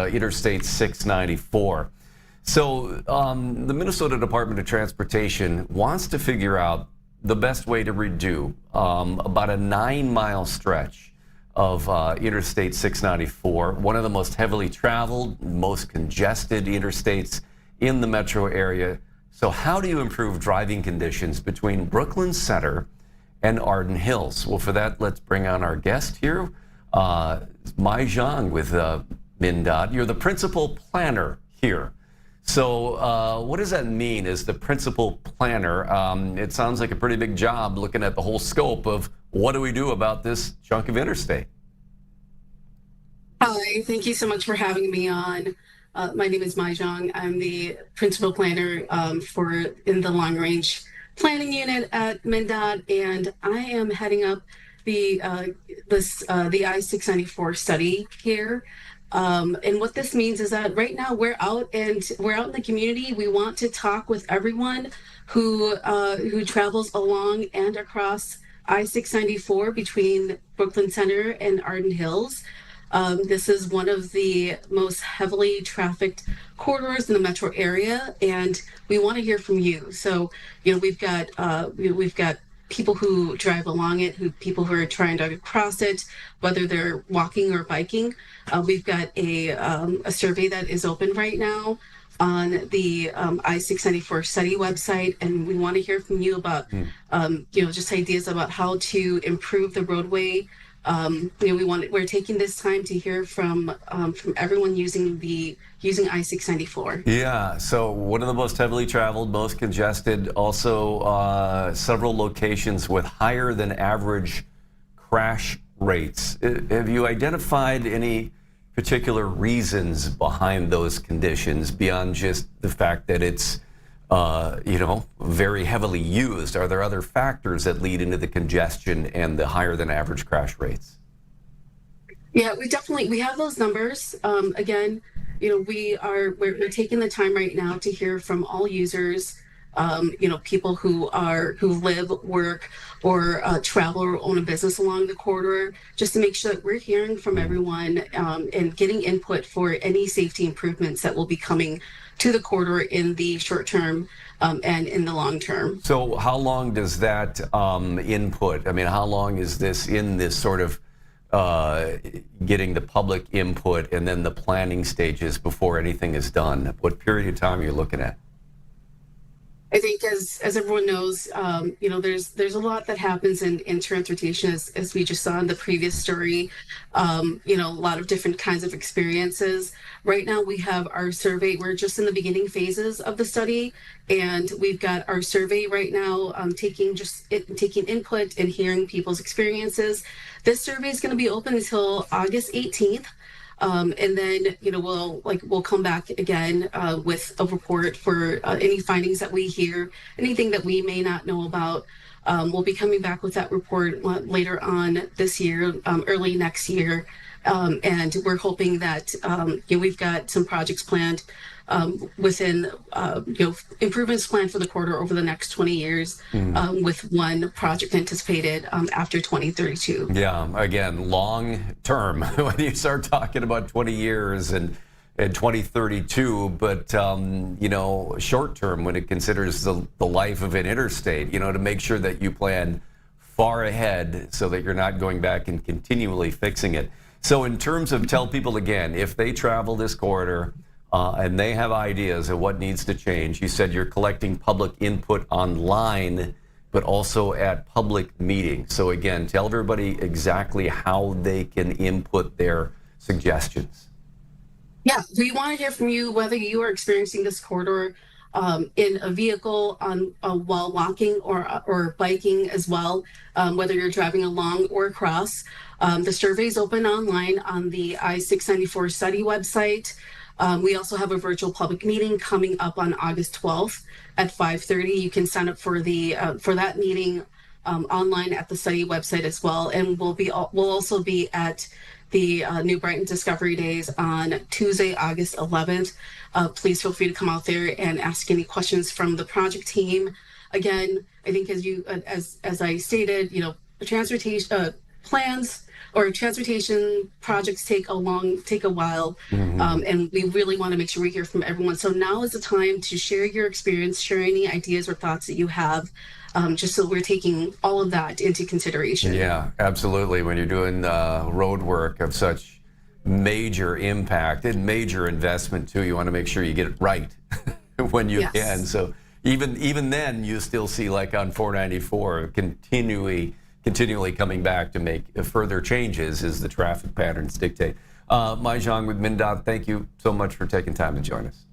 Interstate 694. So the Minnesota Department of Transportation wants to figure out the best way to redo about a 9-mile stretch of Interstate 694, one of the most heavily traveled, most congested interstates in the metro area. So how do you improve driving conditions between Brooklyn Center and Arden Hills? Well, for that, let's bring on our guest here, Mai Xiong with MnDOT. You're the principal planner here. So what does that mean as the principal planner? It sounds like a pretty big job looking at the whole scope of what do we do about this chunk of interstate? Hi, thank you so much for having me on. My name is Mai Xiong. I'm the principal planner in the long range planning unit at MnDOT, and I am heading up the I-694 study here. And what this means is that right now we're out in the community. We want to talk with everyone who travels along and across I-694 between Brooklyn Center and Arden Hills. This is one of the most heavily trafficked corridors in the metro area, and we want to hear from you. So, we've got people who drive along it, people who are trying to cross it, whether they're walking or biking. We've got a survey that is open right now on the I-694 study website, and we want to hear from you about just ideas about how to improve the roadway. We're taking this time to hear from everyone using I-694. Yeah, so one of the most heavily traveled, most congested, also several locations with higher than average crash rates. Have you identified any particular reasons behind those conditions beyond just the fact that it's very heavily used? Are there other factors that lead into the congestion and the higher than average crash rates? Yeah, we have those numbers. Again, we're taking the time right now to hear from all users, people who live, work, or travel or own a business along the corridor, just to make sure that we're hearing from everyone and getting input for any safety improvements that will be coming to the corridor in the short term and in the long term. So how long does that input, how long is this in this sort of getting the public input and then the planning stages before anything is done? What period of time are you looking at? I think as everyone knows, there's a lot that happens in transportation, as we just saw in the previous story. A lot of different kinds of experiences. Right now we have our survey. We're just in the beginning phases of the study, and we've got our survey right now taking input and hearing people's experiences. This survey is going to be open until August 18th. And then, we'll come back again with a report for any findings that we hear, anything that we may not know about. We'll be coming back with that report later on this year, early next year. And we're hoping that, we've got some projects planned within, improvements planned for the corridor over the next 20 years, with one project anticipated after 2032. Yeah, again, long term when you start talking about 20 years and 2032, but short term when it considers the life of an interstate, to make sure that you plan far ahead so that you're not going back and continually fixing it. So in terms of, tell people again, if they travel this corridor and they have ideas of what needs to change, you said you're collecting public input online, but also at public meetings. So again, tell everybody exactly how they can input their suggestions. Yeah, we want to hear from you, whether you are experiencing this corridor in a vehicle while walking or biking as well, whether you're driving along or across. The survey is open online on the I-694 study website. We also have a virtual public meeting coming up on August 12th at 5:30. You can sign up for that meeting online at the study website as well. And we'll also be at the New Brighton Discovery Days on Tuesday, August 11th. Please feel free to come out there and ask any questions from the project team. Again, I think as I stated, transportation, plans or transportation projects take a while, and we really want to make sure we hear from everyone. So now is the time to share your experience, share any ideas or thoughts that you have, just so we're taking all of that into consideration. Yeah, absolutely. When you're doing road work of such major impact and major investment too, you want to make sure you get it right when you Yes. can. So even then, you still see, like on 494, continually coming back to make further changes as the traffic patterns dictate. Mai Xiong with MnDOT, thank you so much for taking time to join us.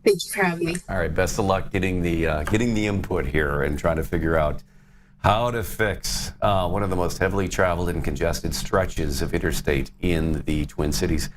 Thank you for having me. All right, best of luck getting the input here and trying to figure out how to fix one of the most heavily traveled and congested stretches of interstate in the Twin Cities.